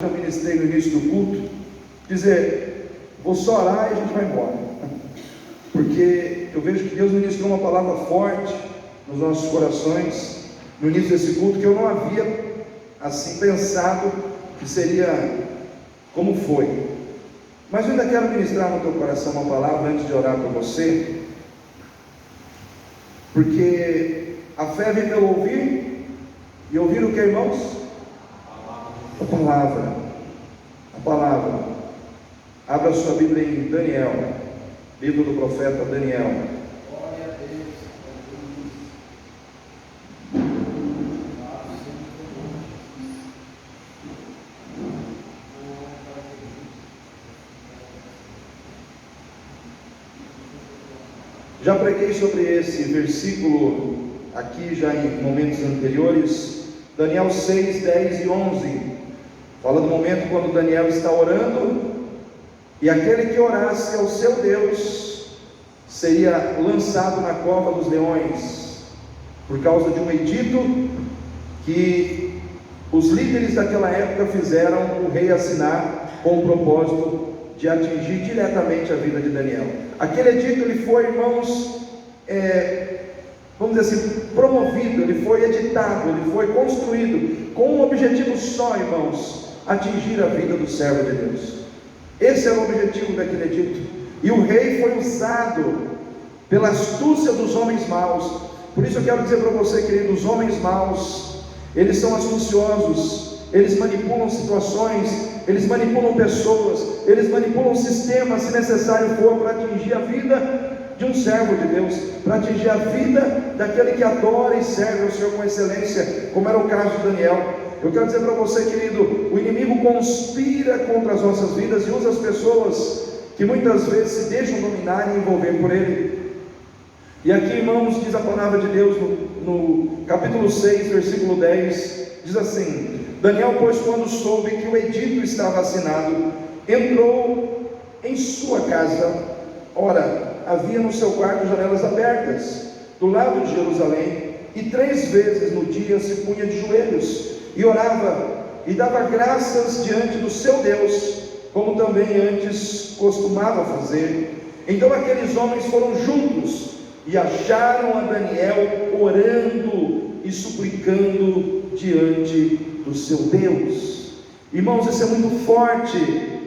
Eu ministrei no início do culto, dizer, vou só orar e a gente vai embora, porque eu vejo que Deus ministrou uma palavra forte nos nossos corações, no início desse culto, que eu não havia assim pensado que seria como foi, mas eu ainda quero ministrar no teu coração uma palavra antes de orar por você, porque a fé vem pelo ouvir, e ouvir o que, irmãos? A palavra. Abra sua Bíblia em Daniel, livro do profeta Daniel. Já preguei sobre esse versículo aqui já em momentos anteriores, Daniel 6, 10 e 11. Fala do momento quando Daniel está orando, e aquele que orasse ao seu Deus seria lançado na cova dos leões, por causa de um edito que os líderes daquela época fizeram o rei assinar, com o propósito de atingir diretamente a vida de Daniel. Aquele edito, ele foi, irmãos, vamos dizer assim, promovido, ele foi editado, ele foi construído com um objetivo só, irmãos: atingir a vida do servo de Deus. Esse era o objetivo daquele edito, e o rei foi usado pela astúcia dos homens maus. Por isso eu quero dizer para você, querido, os homens maus, eles são astuciosos, eles manipulam situações, eles manipulam pessoas, eles manipulam sistemas, se necessário for, para atingir a vida de um servo de Deus, para atingir a vida daquele que adora e serve ao Senhor com excelência, como era o caso de Daniel. Eu quero dizer para você, querido, o inimigo conspira contra as nossas vidas e usa as pessoas que muitas vezes se deixam dominar e envolver por ele. E aqui, irmãos, diz a palavra de Deus no capítulo 6, versículo 10, diz assim: Daniel, pois, quando soube que o edito estava assinado, entrou em sua casa. Ora, havia no seu quarto janelas abertas, do lado de Jerusalém, e 3 vezes no dia se punha de joelhos, e orava, e dava graças diante do seu Deus, como também antes costumava fazer. Então aqueles homens foram juntos, e acharam a Daniel orando e suplicando diante do seu Deus. Irmãos, isso é muito forte.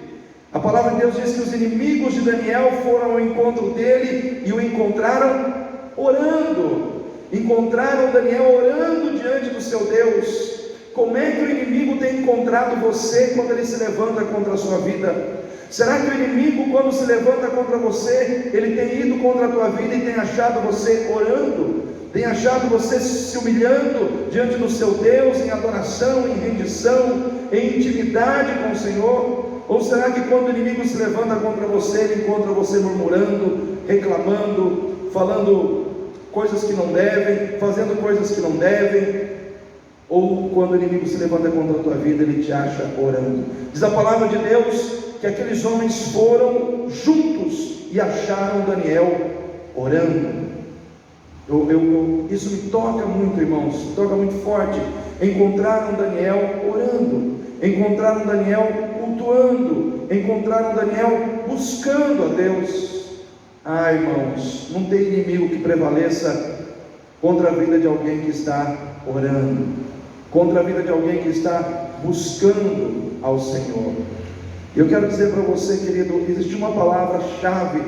A palavra de Deus diz que os inimigos de Daniel foram ao encontro dele e o encontraram orando. Encontraram Daniel orando diante do seu Deus. Como é que o inimigo tem encontrado você quando ele se levanta contra a sua vida? Será que o inimigo, quando se levanta contra você, ele tem ido contra a tua vida e tem achado você orando? Tem achado você se humilhando diante do seu Deus, em adoração, em rendição, em intimidade com o Senhor? Ou será que quando o inimigo se levanta contra você, ele encontra você murmurando, reclamando, falando coisas que não devem, fazendo coisas que não devem? Ou quando o inimigo se levanta contra a tua vida, ele te acha orando? Diz a palavra de Deus que aqueles homens foram juntos e acharam Daniel orando. Isso me toca muito, irmãos, me toca muito forte. Encontraram Daniel orando, encontraram Daniel cultuando, encontraram Daniel buscando a Deus. Irmãos, não tem inimigo que prevaleça contra a vida de alguém que está orando, contra a vida de alguém que está buscando ao Senhor. Eu quero dizer para você, querido, existe uma palavra-chave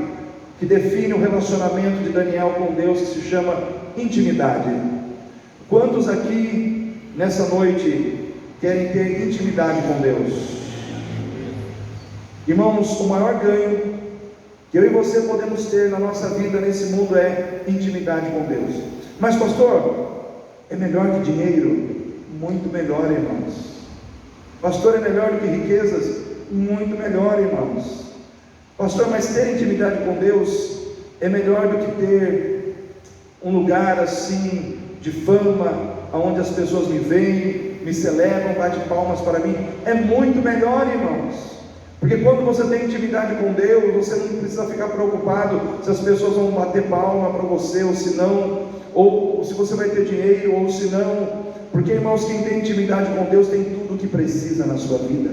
que define o relacionamento de Daniel com Deus, que se chama intimidade. Quantos aqui nessa noite querem ter intimidade com Deus? Irmãos, o maior ganho que eu e você podemos ter na nossa vida nesse mundo é intimidade com Deus. Mas pastor, é melhor que dinheiro? Muito melhor, irmãos. Pastor, é melhor do que riquezas? Muito melhor, irmãos. Pastor, mas ter intimidade com Deus é melhor do que ter um lugar assim de fama, onde as pessoas me veem, me celebram, batem palmas para mim? É muito melhor, irmãos. Porque quando você tem intimidade com Deus, você não precisa ficar preocupado se as pessoas vão bater palma para você, ou se não, ou se você vai ter dinheiro, ou se não. Porque, irmãos, quem tem intimidade com Deus tem tudo o que precisa na sua vida.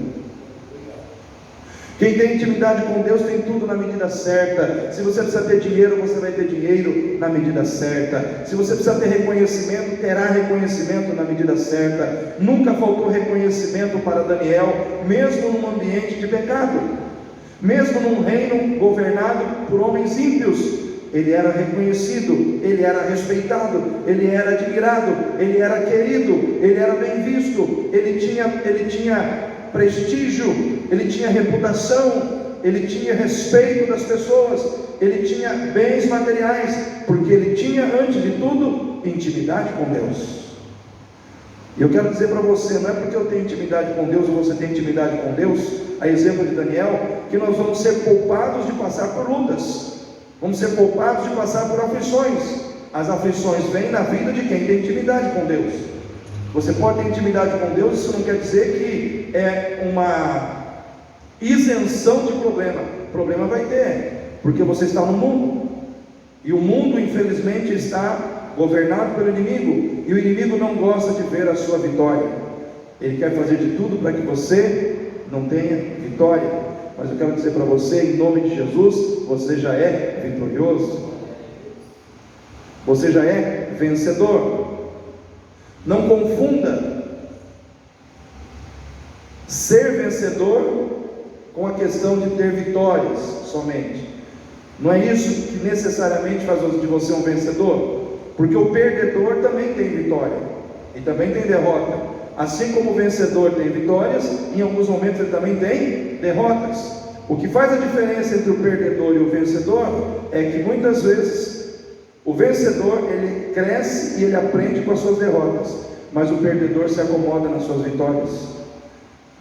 Quem tem intimidade com Deus tem tudo na medida certa. Se você precisa ter dinheiro, você vai ter dinheiro na medida certa. Se você precisa ter reconhecimento, terá reconhecimento na medida certa. Nunca faltou reconhecimento para Daniel, mesmo num ambiente de pecado, mesmo num reino governado por homens ímpios. Ele era reconhecido, ele era respeitado, ele era admirado, ele era querido, ele era bem visto, ele tinha prestígio, ele tinha reputação, ele tinha respeito das pessoas, ele tinha bens materiais, porque ele tinha, antes de tudo, intimidade com Deus. E eu quero dizer para você, não é porque eu tenho intimidade com Deus ou você tem intimidade com Deus, a exemplo de Daniel, que nós vamos ser poupados de passar por lutas, vamos ser poupados de passar por aflições. As aflições vêm na vida de quem tem intimidade com Deus. Você pode ter intimidade com Deus, isso não quer dizer que é uma isenção de problema. Problema vai ter, porque você está no mundo, e o mundo infelizmente está governado pelo inimigo, e o inimigo não gosta de ver a sua vitória. Ele quer fazer de tudo para que você não tenha vitória. Mas eu quero dizer para você, em nome de Jesus, você já é vitorioso, você já é vencedor. Não confunda ser vencedor com a questão de ter vitórias somente. Não é isso que necessariamente faz de você um vencedor, porque o perdedor também tem vitória e também tem derrota. Assim como o vencedor tem vitórias, em alguns momentos ele também tem derrotas. O que faz a diferença entre o perdedor e o vencedor é que muitas vezes o vencedor, ele cresce e ele aprende com as suas derrotas, mas o perdedor se acomoda nas suas vitórias.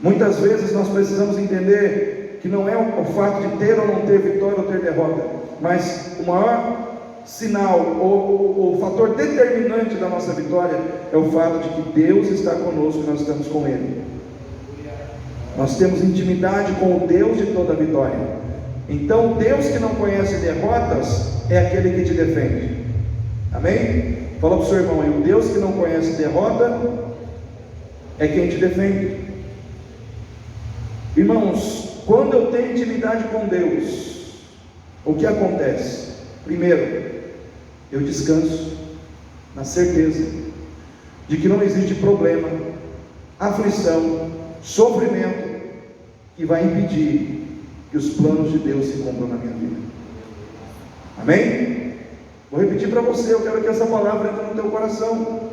Muitas vezes nós precisamos entender que não é o fato de ter ou não ter vitória ou ter derrota, mas o maior sinal ou o fator determinante da nossa vitória é o fato de que Deus está conosco e nós estamos com Ele. Nós temos intimidade com o Deus de toda a vitória. Então, Deus que não conhece derrotas é aquele que te defende. Amém? Fala para o seu irmão aí, o Deus que não conhece derrota é quem te defende. Irmãos, quando eu tenho intimidade com Deus, o que acontece? Primeiro, eu descanso na certeza de que não existe problema, aflição, sofrimento que vai impedir que os planos de Deus se cumpram na minha vida. Amém? Vou repetir para você, eu quero que essa palavra entre no teu coração.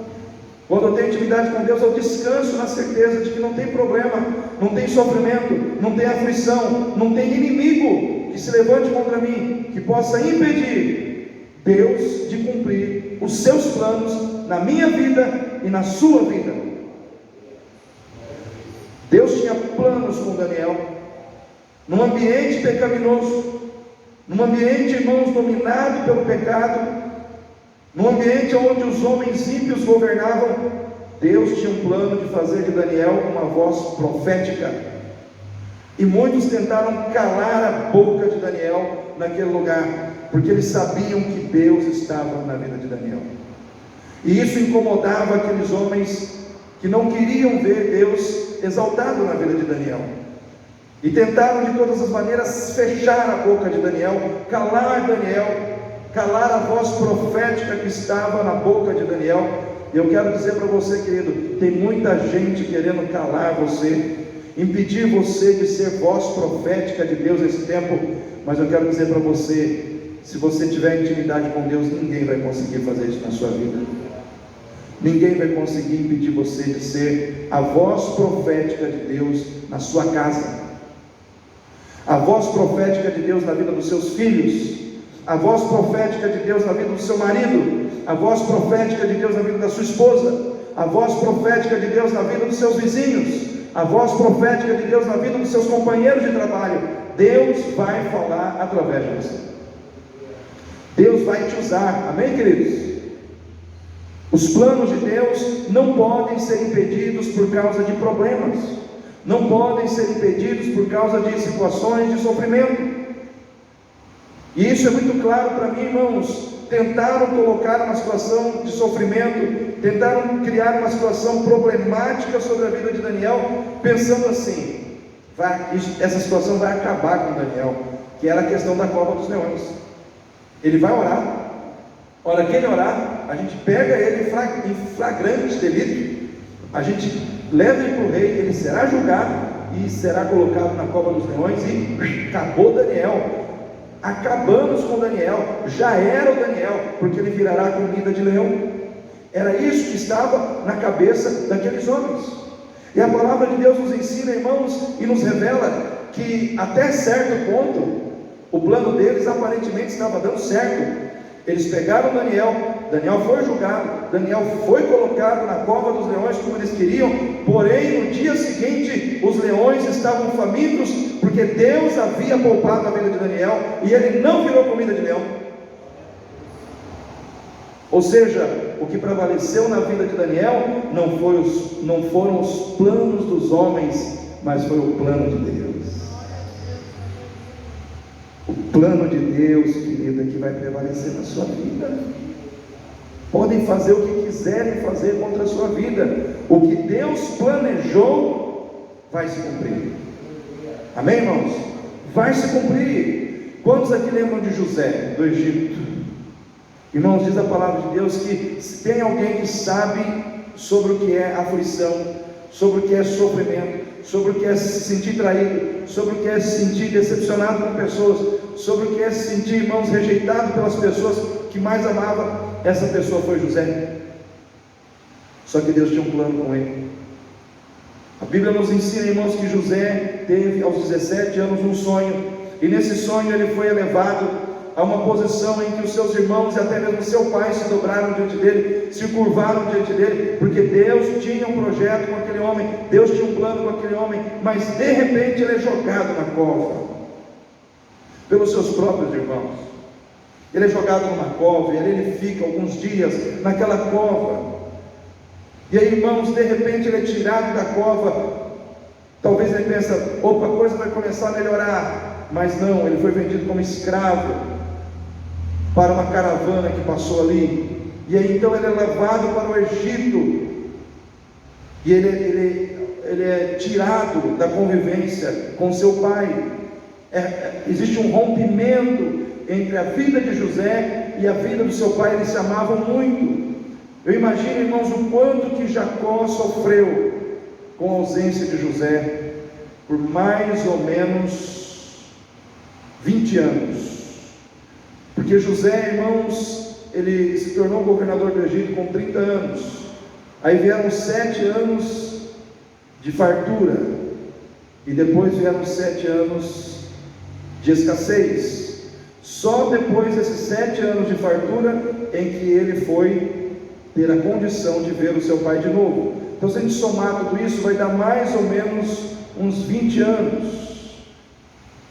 Quando eu tenho intimidade com Deus, eu descanso na certeza de que não tem problema, não tem sofrimento, não tem aflição, não tem inimigo que se levante contra mim, que possa impedir Deus de cumprir os seus planos na minha vida e na sua vida. Deus tinha planos com Daniel, num ambiente pecaminoso, num ambiente, irmãos, dominado pelo pecado, num ambiente onde os homens ímpios governavam. Deus tinha um plano de fazer de Daniel uma voz profética, e muitos tentaram calar a boca de Daniel naquele lugar, porque eles sabiam que Deus estava na vida de Daniel, e isso incomodava aqueles homens que não queriam ver Deus exaltado na vida de Daniel, e tentaram de todas as maneiras fechar a boca de Daniel, calar Daniel, calar a voz profética que estava na boca de Daniel. E eu quero dizer para você, querido, tem muita gente querendo calar você, impedir você de ser voz profética de Deus nesse tempo, mas eu quero dizer para você, se você tiver intimidade com Deus, ninguém vai conseguir fazer isso na sua vida. Ninguém vai conseguir impedir você de ser a voz profética de Deus na sua casa, a voz profética de Deus na vida dos seus filhos, a voz profética de Deus na vida do seu marido, a voz profética de Deus na vida da sua esposa, a voz profética de Deus na vida dos seus vizinhos, a voz profética de Deus na vida dos seus companheiros de trabalho. Deus vai falar através de você, Deus vai te usar. Amém, queridos? Os planos de Deus não podem ser impedidos por causa de problemas, não podem ser impedidos por causa de situações de sofrimento. E isso é muito claro para mim, irmãos. Tentaram colocar uma situação de sofrimento, tentaram criar uma situação problemática sobre a vida de Daniel, pensando assim: essa situação vai acabar com Daniel, que era a questão da cova dos leões. Ele vai orar. A hora que ele orar, a gente pega ele em flagrante delito, a gente leva ele para o rei, ele será julgado e será colocado na cova dos leões, e acabou Daniel. Acabamos com Daniel. Já era o Daniel, porque ele virará comida de leão. Era isso que estava na cabeça daqueles homens. E a palavra de Deus nos ensina, irmãos, e nos revela que até certo ponto o plano deles aparentemente estava dando certo. Eles pegaram Daniel, Daniel foi julgado, Daniel foi colocado na cova dos leões como eles queriam, porém no dia seguinte os leões estavam famintos, porque Deus havia poupado a vida de Daniel, e ele não virou comida de leão. Ou seja, o que prevaleceu na vida de Daniel não foram os planos dos homens, mas foi o plano de Deus. O plano de Deus, querida, que vai prevalecer na sua vida. Podem fazer o que quiserem fazer contra a sua vida, o que Deus planejou vai se cumprir. Amém, irmãos? Vai se cumprir. Quantos aqui lembram de José, do Egito? Irmãos, diz a palavra de Deus que se tem alguém que sabe sobre o que é aflição, sobre o que é sofrimento, sobre o que é se sentir traído, sobre o que é se sentir decepcionado com pessoas, sobre o que é se sentir, irmãos, rejeitado pelas pessoas que mais amava, essa pessoa foi José. Só que Deus tinha um plano com ele. A Bíblia nos ensina, irmãos, que José teve aos 17 anos um sonho, e nesse sonho ele foi elevado a uma posição em que os seus irmãos e até mesmo seu pai se dobraram diante dele, se curvaram diante dele, porque Deus tinha um projeto com aquele homem, Deus tinha um plano com aquele homem, mas de repente ele é jogado na cova, pelos seus próprios irmãos. Ele é jogado numa cova, e ali ele fica alguns dias naquela cova, e aí, irmãos, de repente ele é tirado da cova. Talvez ele pensa, opa, a coisa vai começar a melhorar, mas não, ele foi vendido como escravo para uma caravana que passou ali, e aí então ele é levado para o Egito, e ele é tirado da convivência com seu pai. Existe um rompimento entre a vida de José e a vida do seu pai. Eles se amavam muito. Eu imagino, irmãos, o quanto que Jacó sofreu com a ausência de José, por mais ou menos 20 anos, porque José, irmãos, ele se tornou governador do Egito com 30 anos, aí vieram 7 anos de fartura, e depois vieram 7 anos de escassez. Só depois desses 7 anos de fartura em que ele foi ter a condição de ver o seu pai de novo. Então, se a gente somar tudo isso, vai dar mais ou menos uns 20 anos.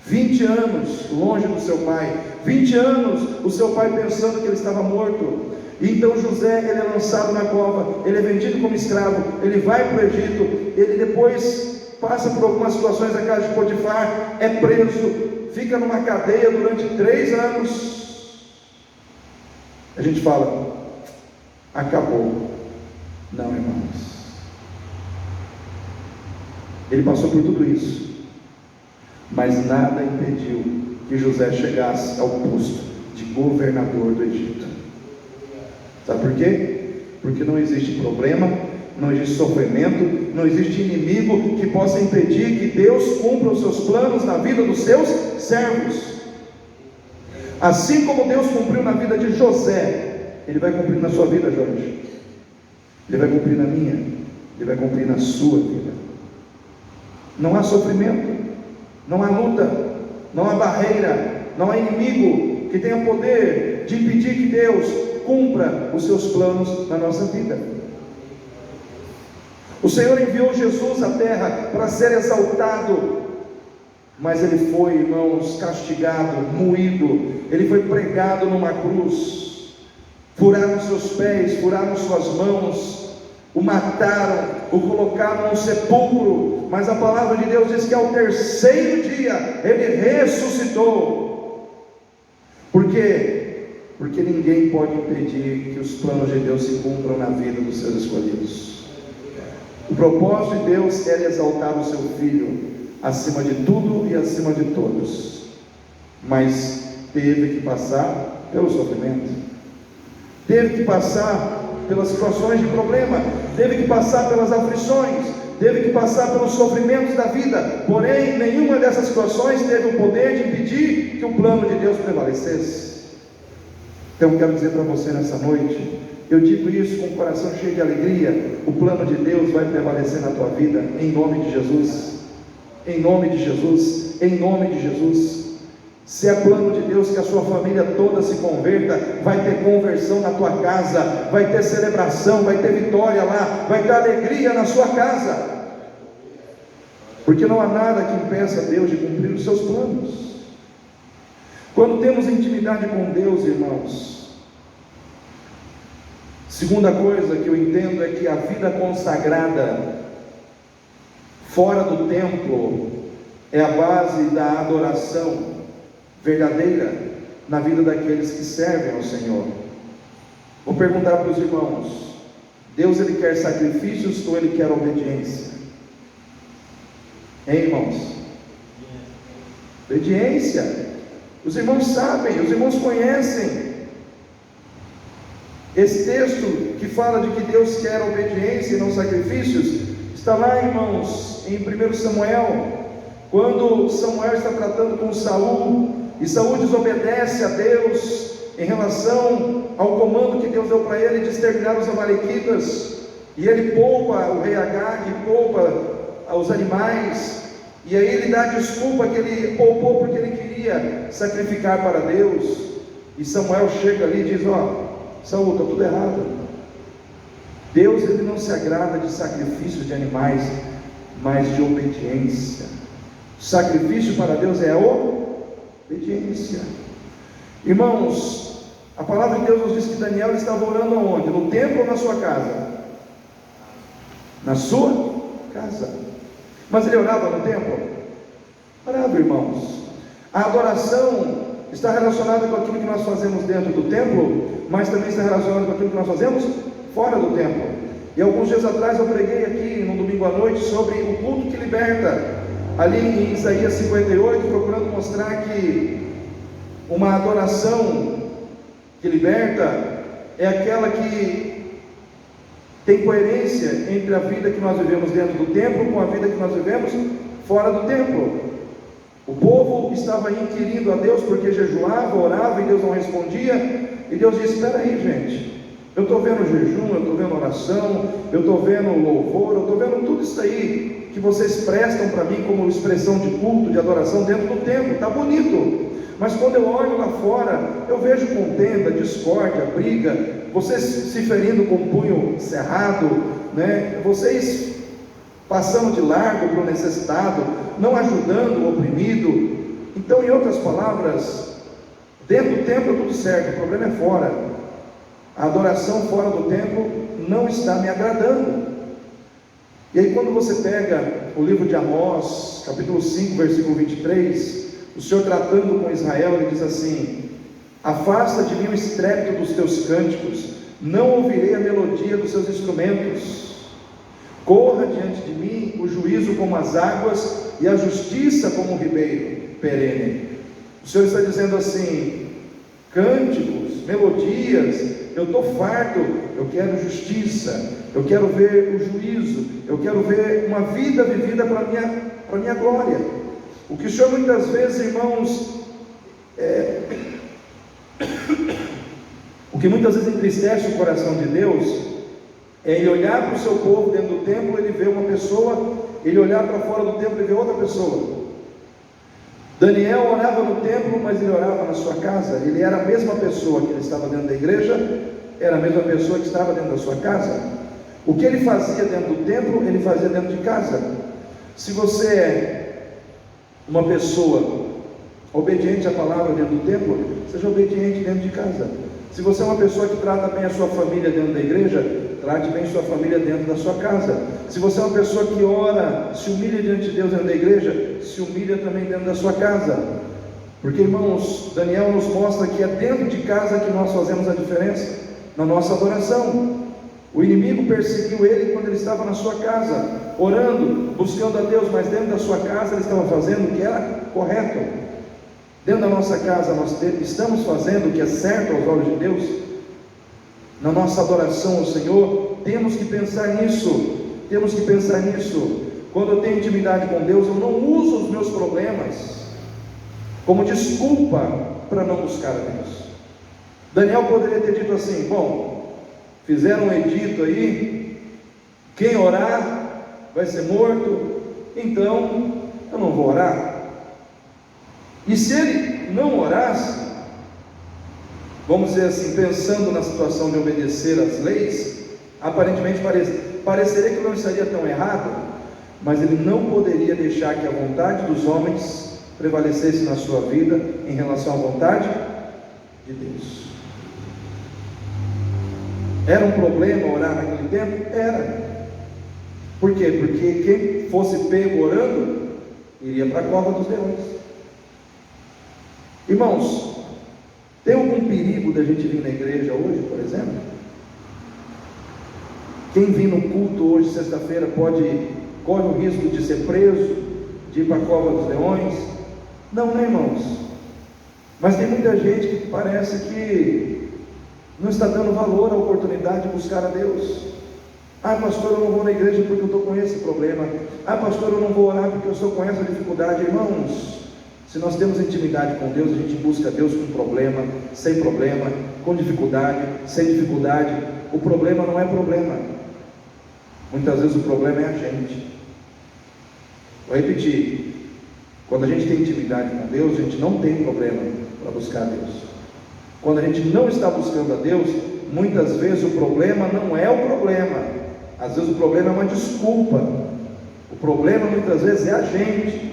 20 anos longe do seu pai, 20 anos o seu pai pensando que ele estava morto. E então José, ele é lançado na cova, ele é vendido como escravo, ele vai para o Egito, ele depois passa por algumas situações na casa de Potifar, é preso, fica numa cadeia durante 3 anos. A gente fala, acabou. Não, irmãos, ele passou por tudo isso, mas nada impediu que José chegasse ao posto de governador do Egito. Sabe por quê? Porque não existe problema, não existe sofrimento, não existe inimigo que possa impedir que Deus cumpra os seus planos na vida dos seus servos. Assim como Deus cumpriu na vida de José, Ele vai cumprir na sua vida, Jorge. Ele vai cumprir na minha, Ele vai cumprir na sua vida. Não há sofrimento, não há luta, não há barreira, não há inimigo que tenha poder de impedir que Deus cumpra os seus planos na nossa vida. O Senhor enviou Jesus à terra para ser exaltado, mas Ele foi, irmãos, castigado, moído, Ele foi pregado numa cruz, furaram seus pés, furaram suas mãos, o mataram, o colocaram num sepulcro, mas a palavra de Deus diz que ao 3º dia Ele ressuscitou. Por quê? Porque ninguém pode impedir que os planos de Deus se cumpram na vida dos seus escolhidos. O propósito de Deus era exaltar o seu Filho. acima de tudo e acima de todos, mas teve que passar pelo sofrimento, teve que passar pelas situações de problema, teve que passar pelas aflições, teve que passar pelos sofrimentos da vida. Porém, nenhuma dessas situações teve o poder de impedir que o plano de Deus prevalecesse. Então eu quero dizer para você nessa noite, eu digo isso com o coração cheio de alegria: o plano de Deus vai prevalecer na tua vida, em nome de Jesus, em nome de Jesus, em nome de Jesus. Se é plano de Deus que a sua família toda se converta, vai ter conversão na tua casa, vai ter celebração, vai ter vitória lá, vai ter alegria na sua casa, porque não há nada que impeça Deus de cumprir os seus planos. Quando temos intimidade com Deus, irmãos, segunda coisa que eu entendo é que a vida consagrada fora do templo é a base da adoração verdadeira na vida daqueles que servem ao Senhor. Vou perguntar para os irmãos: Deus, Ele quer sacrifícios ou Ele quer obediência? Hein, irmãos? Obediência. Os irmãos sabem, os irmãos conhecem esse texto que fala de que Deus quer obediência e não sacrifícios. Está lá, irmãos, em 1 Samuel, quando Samuel está tratando com Saul, e Saul desobedece a Deus em relação ao comando que Deus deu para ele de exterminar os amalequitas, e ele poupa o rei Agag, poupa os animais, e aí ele dá a desculpa que ele poupou porque ele queria sacrificar para Deus. E Samuel chega ali e diz: Saul, está tudo errado. Deus, Ele não se agrada de sacrifícios de animais, mas de obediência. Sacrifício para Deus é obediência. Irmãos, a palavra de Deus nos diz que Daniel estava orando aonde? No templo ou na sua casa? Na sua casa. Mas ele orava no templo? Orava, irmãos. A adoração está relacionada com aquilo que nós fazemos dentro do templo, mas também está relacionada com aquilo que nós fazemos fora do templo. E alguns dias atrás eu preguei aqui, no domingo à noite, sobre o culto que liberta, ali em Isaías 58, procurando mostrar que uma adoração que liberta é aquela que tem coerência entre a vida que nós vivemos dentro do templo com a vida que nós vivemos fora do templo. O povo estava inquirindo a Deus porque jejuava, orava e Deus não respondia, e Deus disse: espera aí, gente, eu estou vendo jejum, eu estou vendo oração, eu estou vendo louvor, eu estou vendo tudo isso aí que vocês prestam para mim como expressão de culto, de adoração dentro do templo, está bonito, mas quando eu olho lá fora, eu vejo contenda, discórdia, briga, vocês se ferindo com o punho cerrado, né? Vocês passando de largo para o necessitado, não ajudando o oprimido. Então, em outras palavras, dentro do templo é tudo certo, o problema é fora. A adoração fora do templo não está me agradando. E aí quando você pega o livro de Amós, capítulo 5, versículo 23, o Senhor tratando com Israel, Ele diz assim: afasta de mim o estrépito dos teus cânticos, não ouvirei a melodia dos seus instrumentos. Corra diante de mim o juízo como as águas e a justiça como um ribeiro perene. O Senhor está dizendo assim: cânticos, melodias, eu estou farto, eu quero justiça, eu quero ver o juízo, eu quero ver uma vida vivida para a minha glória. O que o Senhor muitas vezes, irmãos, o que muitas vezes entristece o coração de Deus é Ele olhar para o seu povo dentro do templo, Ele vê uma pessoa, Ele olhar para fora do templo e vê outra pessoa. Daniel orava no templo, mas ele orava na sua casa. Ele era a mesma pessoa que ele estava dentro da igreja, era a mesma pessoa que estava dentro da sua casa. O que ele fazia dentro do templo, ele fazia dentro de casa. Se você é uma pessoa obediente à palavra dentro do templo, seja obediente dentro de casa. Se você é uma pessoa que trata bem a sua família dentro da igreja, trate bem sua família dentro da sua casa. Se você é uma pessoa que ora, se humilha diante de Deus dentro da igreja, se humilha também dentro da sua casa. Porque, irmãos, Daniel nos mostra que é dentro de casa que nós fazemos a diferença, na nossa adoração. O inimigo perseguiu ele quando ele estava na sua casa. orando, buscando a Deus, mas dentro da sua casa eles estavam fazendo o que era correto. Dentro da nossa casa nós estamos fazendo o que é certo aos olhos de Deus. Na nossa adoração ao Senhor, temos que pensar nisso. Temos que pensar nisso. Quando eu tenho intimidade com Deus, eu não uso os meus problemas como desculpa para não buscar a Deus. Daniel poderia ter dito assim: bom, fizeram um edito aí, quem orar vai ser morto, então eu não vou orar. E se ele não orasse, vamos dizer assim, pensando na situação de obedecer às leis, aparentemente pareceria que não estaria tão errado, mas ele não poderia deixar que a vontade dos homens prevalecesse na sua vida em relação à vontade de Deus. Era um problema orar naquele tempo? Era. Por quê? Porque quem fosse pego orando, iria para a cova dos leões. Irmãos, tem algum perigo da gente vir na igreja hoje, por exemplo? Quem vir no culto hoje, sexta-feira, corre o risco de ser preso, de ir para a cova dos leões? Não, né, irmãos? Mas tem muita gente que parece que não está dando valor à oportunidade de buscar a Deus. Ah, pastor, eu não vou na igreja porque eu estou com esse problema. Ah, pastor, eu não vou orar porque eu estou com essa dificuldade. Irmãos, se nós temos intimidade com Deus, a gente busca Deus com problema, sem problema, com dificuldade, sem dificuldade. O problema não é problema. Muitas vezes o problema é a gente. Vou repetir. Quando a gente tem intimidade com Deus, a gente não tem problema para buscar a Deus. Quando a gente não está buscando a Deus, muitas vezes o problema não é o problema. Às vezes o problema é uma desculpa. O problema muitas vezes é a gente.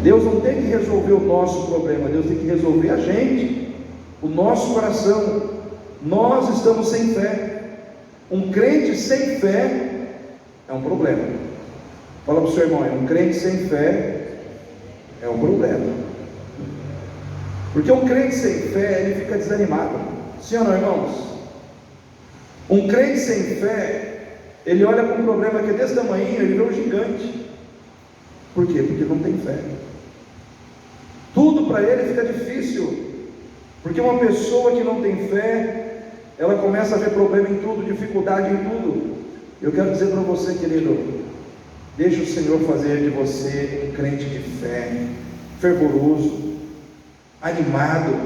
Deus não tem que resolver o nosso problema, Deus tem que resolver a gente, o nosso coração. Nós estamos sem fé. Um crente sem fé é um problema. Fala para o seu irmão, um crente sem fé é um problema. Porque um crente sem fé, ele fica desanimado. Sim ou não, irmãos? Um crente sem fé, ele olha para um problema que é desse tamanho, ele vê um gigante. Por quê? Porque não tem fé. Tudo para ele fica difícil. Porque uma pessoa que não tem fé, ela começa a ver problema em tudo, dificuldade em tudo. Eu quero dizer para você, querido, deixa o Senhor fazer de você um crente de fé, fervoroso, animado.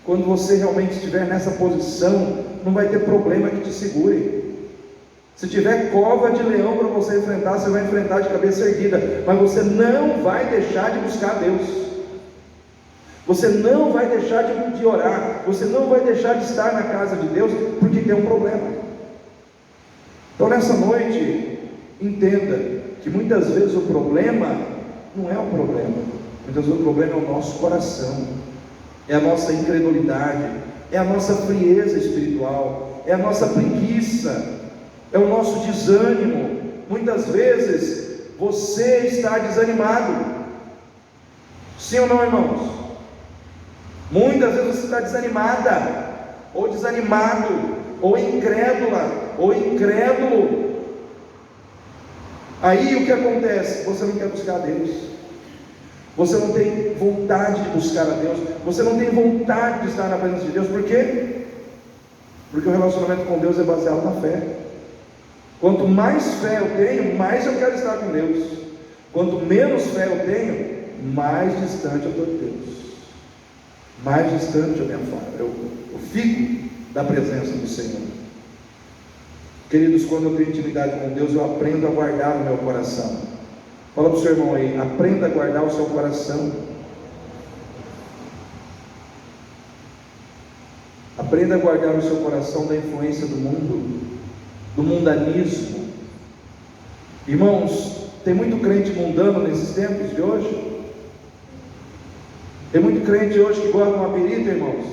Quando você realmente estiver nessa posição, não vai ter problema que te segure. Se tiver cova de leão para você enfrentar, você vai enfrentar de cabeça erguida, mas você não vai deixar de buscar Deus. Você não vai deixar de orar, você não vai deixar de estar na casa de Deus, porque tem um problema. Então nessa noite, entenda que muitas vezes o problema não é o problema, muitas vezes o problema é o nosso coração, é a nossa incredulidade, é a nossa frieza espiritual, é a nossa preguiça, é o nosso desânimo. Muitas vezes você está desanimado. Sim ou não, irmãos? Muitas vezes você está desanimada, ou desanimado, ou incrédula, ou incrédulo. Aí o que acontece? Você não quer buscar a Deus, você não tem vontade de buscar a Deus, você não tem vontade de estar na presença de Deus. Por quê? Porque o relacionamento com Deus é baseado na fé. Quanto mais fé eu tenho, mais eu quero estar com Deus. Quanto menos fé eu tenho, mais distante eu estou de Deus, mais distante eu me afasto, eu fico da presença do Senhor. Queridos, quando eu tenho intimidade com Deus, eu aprendo a guardar o meu coração. Fala para o seu irmão aí, aprenda a guardar o seu coração. Aprenda a guardar o seu coração da influência do mundo, do mundanismo. Irmãos, tem muito crente mundano nesses tempos de hoje. Tem muito crente hoje que gosta de uma birita, irmãos.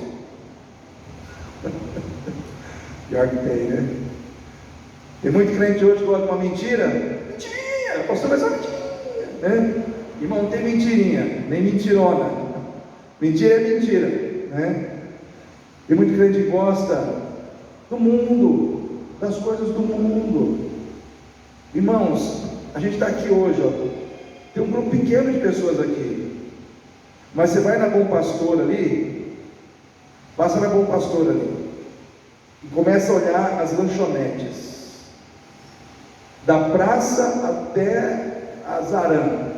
Pior que tem, né? Tem muito crente hoje que gosta de uma mentira. Mentirinha, pastor, mas é uma mentirinha, né? Irmão, não tem mentirinha, nem mentirona. Mentira é mentira, né? Tem muito crente que gosta do mundo, das coisas do mundo. Irmãos, a gente está aqui hoje, ó, tem um grupo pequeno de pessoas aqui, mas você vai na Bom Pastor ali, passa na Bom Pastor ali, e começa a olhar as lanchonetes, da praça até a Zarana.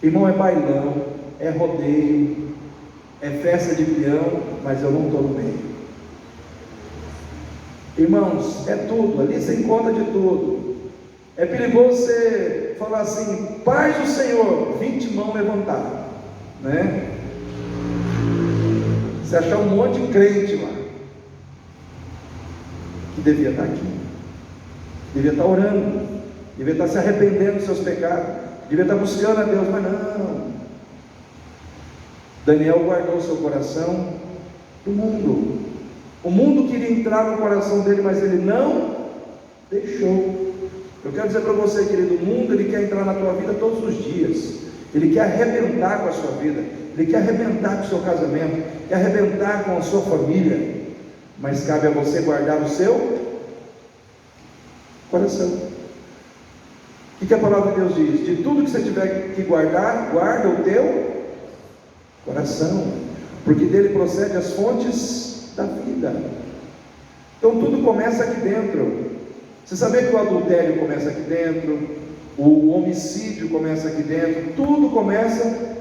Irmão, é bailão, é rodeio, é festa de peão, mas eu não estou no meio. Irmãos, é tudo, ali você encontra de tudo. É perigoso você falar assim, paz do Senhor, 20 mãos levantadas, né? Você achar um monte de crente lá, que devia estar aqui, devia estar orando, devia estar se arrependendo dos seus pecados, devia estar buscando a Deus, mas não. Daniel guardou seu coração do mundo. O mundo queria entrar no coração dele, mas ele não deixou. Eu quero dizer para você, querido, o mundo ele quer entrar na tua vida todos os dias. Ele quer arrebentar com a sua vida, ele quer arrebentar com o seu casamento, quer arrebentar com a sua família, mas cabe a você guardar o seu coração. O que a palavra de Deus diz? De tudo que você tiver que guardar, guarda o teu coração, porque dele procede as fontes da vida. Então tudo começa aqui dentro. Você sabia que o adultério começa aqui dentro, o homicídio começa aqui dentro, tudo começa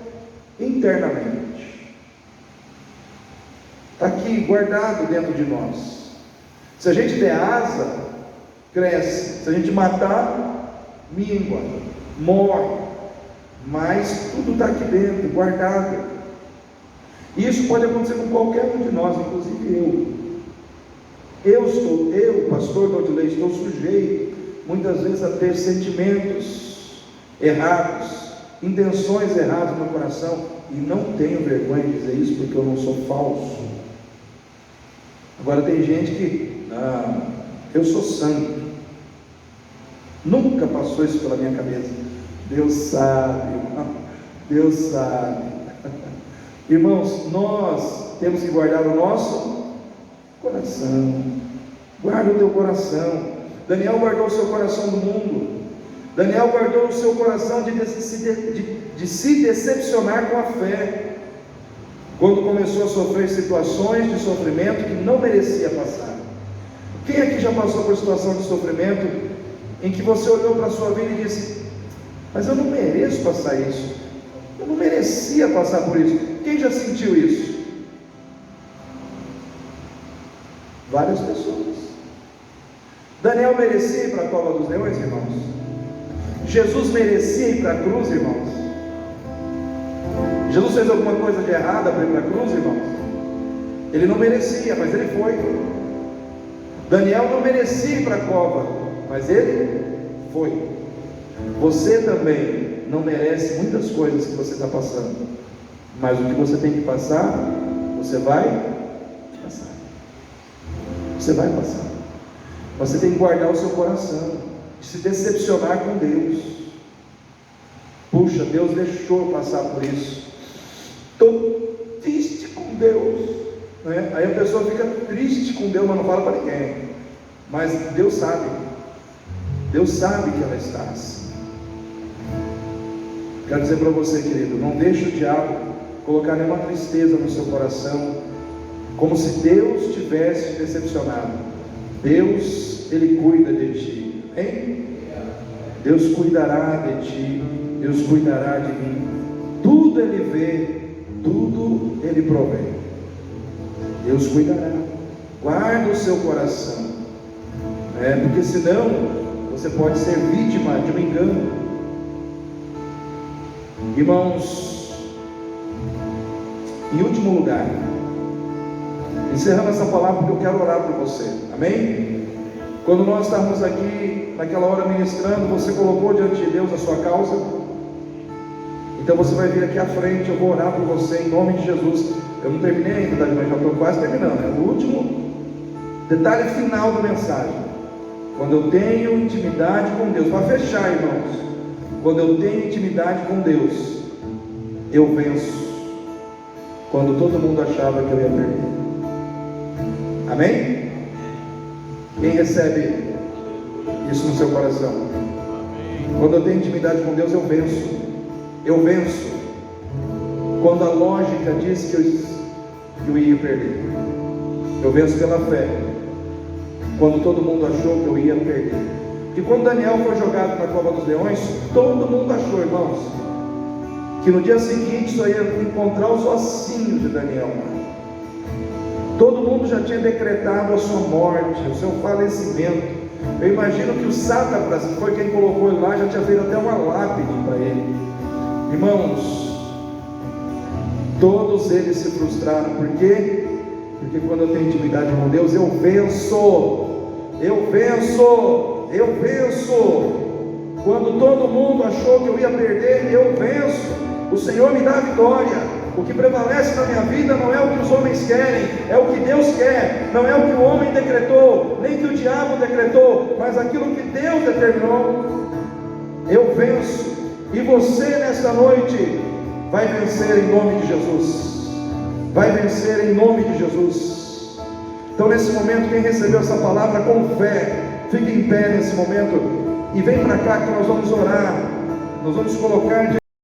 internamente. Está aqui guardado dentro de nós. Se a gente der asa, cresce. Se a gente matar, mingua, morre. Mas tudo está aqui dentro, guardado. E isso pode acontecer com qualquer um de nós, inclusive eu. Eu, pastor Gaudilei, estou sujeito muitas vezes a ter sentimentos errados, intenções erradas no coração, e não tenho vergonha de dizer isso, porque eu não sou falso. Agora tem gente que, eu sou santo, nunca passou isso pela minha cabeça. Deus sabe, irmão, Deus sabe. Irmãos, nós temos que guardar o nosso coração. Guarda o teu coração. Daniel guardou o seu coração do mundo. Daniel guardou o seu coração de se decepcionar com a fé, quando começou a sofrer situações de sofrimento que não merecia passar. Quem aqui já passou por situação de sofrimento em que você olhou para a sua vida e disse, mas eu não mereço passar isso, eu não merecia passar por isso? Quem já sentiu isso? Várias pessoas. Daniel merecia ir para a cova dos leões, irmãos? Jesus merecia ir para a cruz, irmãos? Jesus fez alguma coisa de errada para ir para a cruz, irmãos? Ele não merecia, mas ele foi. Daniel não merecia ir para a cova, mas ele foi. Você também não merece muitas coisas que você está passando, mas o que você tem que passar, você vai passar. Você vai passar. Você tem que guardar o seu coração, se decepcionar com Deus. Puxa, Deus deixou eu passar por isso, estou triste com Deus, né? Aí a pessoa fica triste com Deus, mas não fala para ninguém. Mas Deus sabe que ela está assim. Quero dizer para você, querido, não deixe o diabo colocar nenhuma tristeza no seu coração, como se Deus tivesse te decepcionado. Deus, Ele cuida de ti, hein? Deus cuidará de ti, Deus cuidará de mim. Tudo Ele vê, tudo Ele provê. Deus cuidará. Guarda o seu coração, porque senão você pode ser vítima de um engano. Irmãos, em último lugar, encerrando essa palavra, porque eu quero orar por você, amém? Quando nós estávamos aqui, naquela hora ministrando, você colocou diante de Deus a sua causa, então você vai vir aqui à frente, eu vou orar por você em nome de Jesus. Eu não terminei ainda, mas já estou quase terminando, o último detalhe final da mensagem. Quando eu tenho intimidade com Deus, para fechar, irmãos, quando eu tenho intimidade com Deus, eu venço, quando todo mundo achava que eu ia perder. Amém? Quem recebe e isso no seu coração. Quando eu tenho intimidade com Deus, eu venço. Eu venço. Quando a lógica diz que eu ia perder, eu venço pela fé. Quando todo mundo achou que eu ia perder. Porque quando Daniel foi jogado na cova dos leões, todo mundo achou, irmãos, que no dia seguinte só ia encontrar os ossinhos de Daniel. Todo mundo já tinha decretado a sua morte, o seu falecimento. Eu imagino que o sátrapas, que foi quem colocou ele lá, já tinha feito até uma lápide para ele. Irmãos, todos eles se frustraram. Por quê? Porque quando eu tenho intimidade com Deus, eu venço. Eu venço. Eu venço. Quando todo mundo achou que eu ia perder, eu venço. O Senhor me dá a vitória. O que prevalece na minha vida não é o que os homens querem, é o que Deus quer. Não é o que o homem decretou, nem que o diabo decretou, mas aquilo que Deus determinou. Eu venço. E você nesta noite vai vencer em nome de Jesus. Vai vencer em nome de Jesus. Então nesse momento, quem recebeu essa palavra com fé, fique em pé nesse momento e vem para cá que nós vamos orar. Nós vamos colocar